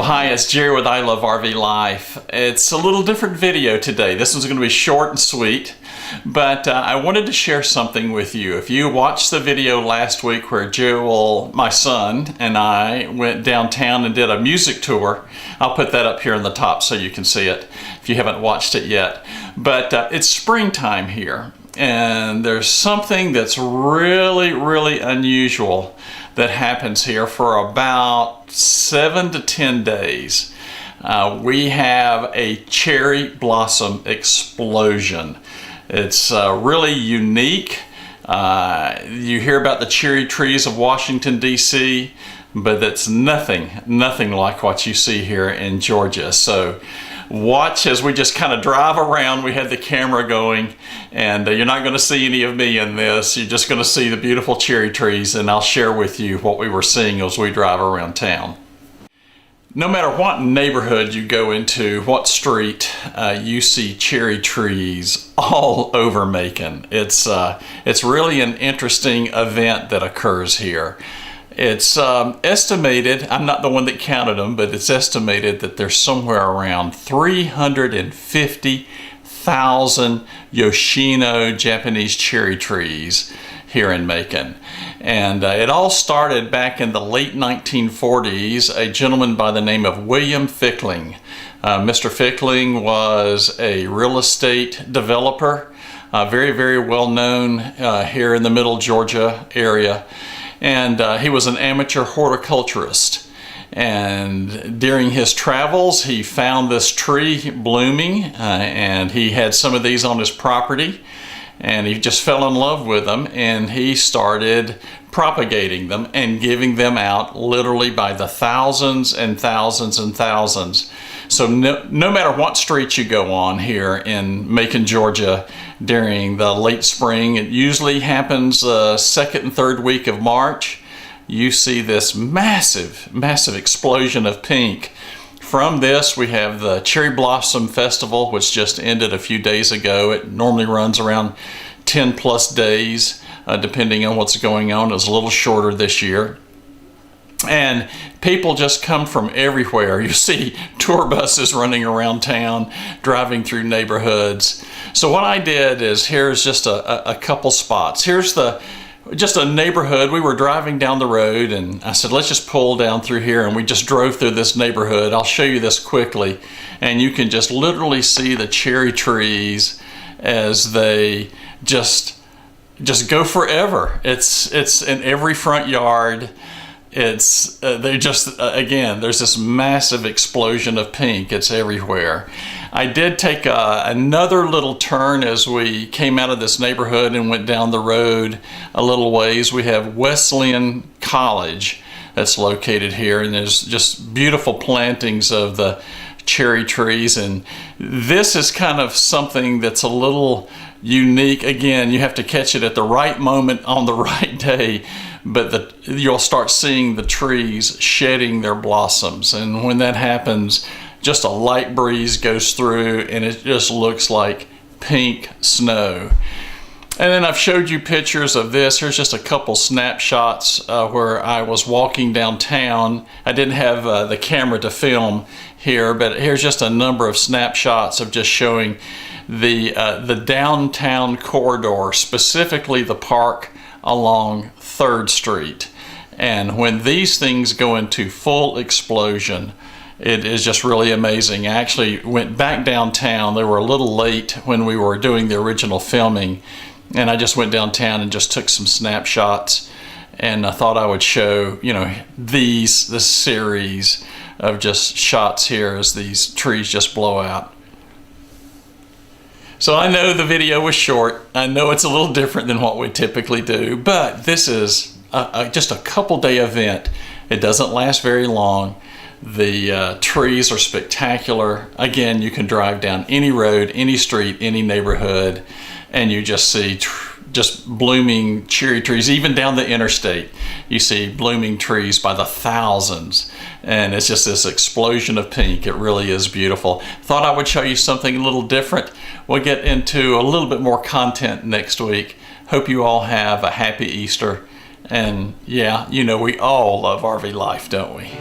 Well, hi, it's Jerry with I Love RV Life. It's a little different video today. This one's going to be short and sweet, but I wanted to share something with you. If you watched the video last week where Joel, my son, and I went downtown and did a music tour, I'll put that up here on the top so you can see it if you haven't watched it yet. But it's springtime here, and there's something that's really unusual that happens here for about 7 to 10 days. We have a cherry blossom explosion. It's really unique. You hear about the cherry trees of Washington, D.C., but it's nothing like what you see here in Georgia. So watch as we just kind of drive around. We had the camera going, and you're not going to see any of me in this. You're just going to see the beautiful cherry trees, and I'll share with you what we were seeing as we drive around town. No matter what neighborhood you go into, what street, you see cherry trees all over Macon. It's really an interesting event that occurs here. It's estimated, I'm not the one that counted them, but it's estimated that there's somewhere around 350,000 Yoshino Japanese cherry trees here in Macon. And it all started back in the late 1940s. A gentleman by the name of William Fickling. Mr. Fickling was a real estate developer, very well known here in the middle Georgia area. And he was an amateur horticulturist. And during his travels, he found this tree blooming, and he had some of these on his property. And he just fell in love with them, and he started propagating them and giving them out literally by the thousands and thousands and thousands. So no matter what street you go on here in Macon, Georgia during the late spring, it usually happens the second and third week of March, you see this massive explosion of pink. From this, we have the Cherry Blossom Festival, which just ended a few days ago. It normally runs around 10 plus days, depending on what's going on. It was a little shorter this year. And people just come from everywhere. You see tour buses running around town, driving through neighborhoods. So what I did is, here's just a couple spots. Here's just a neighborhood. We were driving down the road, and I said, let's just pull down through here, and we just drove through this neighborhood. I'll show you this quickly, and you can just literally see the cherry trees as they just go forever. It's in every front yard. They just, again, there's this massive explosion of pink. It's everywhere. I did take another little turn as we came out of this neighborhood and went down the road a little ways. We have Wesleyan College that's located here, and there's just beautiful plantings of the cherry trees. And this is kind of something that's a little unique. Again, you have to catch it at the right moment on the right day, but you'll start seeing the trees shedding their blossoms. And when that happens, just a light breeze goes through, and it just looks like pink snow. And then I've showed you pictures of this. Here's just a couple snapshots where I was walking downtown. I didn't have the camera to film here, but here's just a number of snapshots of just showing the downtown corridor, specifically the park along 3rd Street. And when these things go into full explosion, it is just really amazing. I actually went back downtown. They were a little late when we were doing the original filming, and I just went downtown and just took some snapshots, and I thought I would show, this series of just shots here as these trees just blow out. So I know the video was short. I know it's a little different than what we typically do, but this is just a couple day event. It doesn't last very long. The trees are spectacular. Again, you can drive down any road, any street, any neighborhood, and you just see just blooming cherry trees. Even down the interstate, you see blooming trees by the thousands, and it's just this explosion of pink. It really is beautiful. Thought I would show you something a little different. We'll get into a little bit more content next week. Hope you all have a happy Easter, and yeah, we all love RV life, don't we?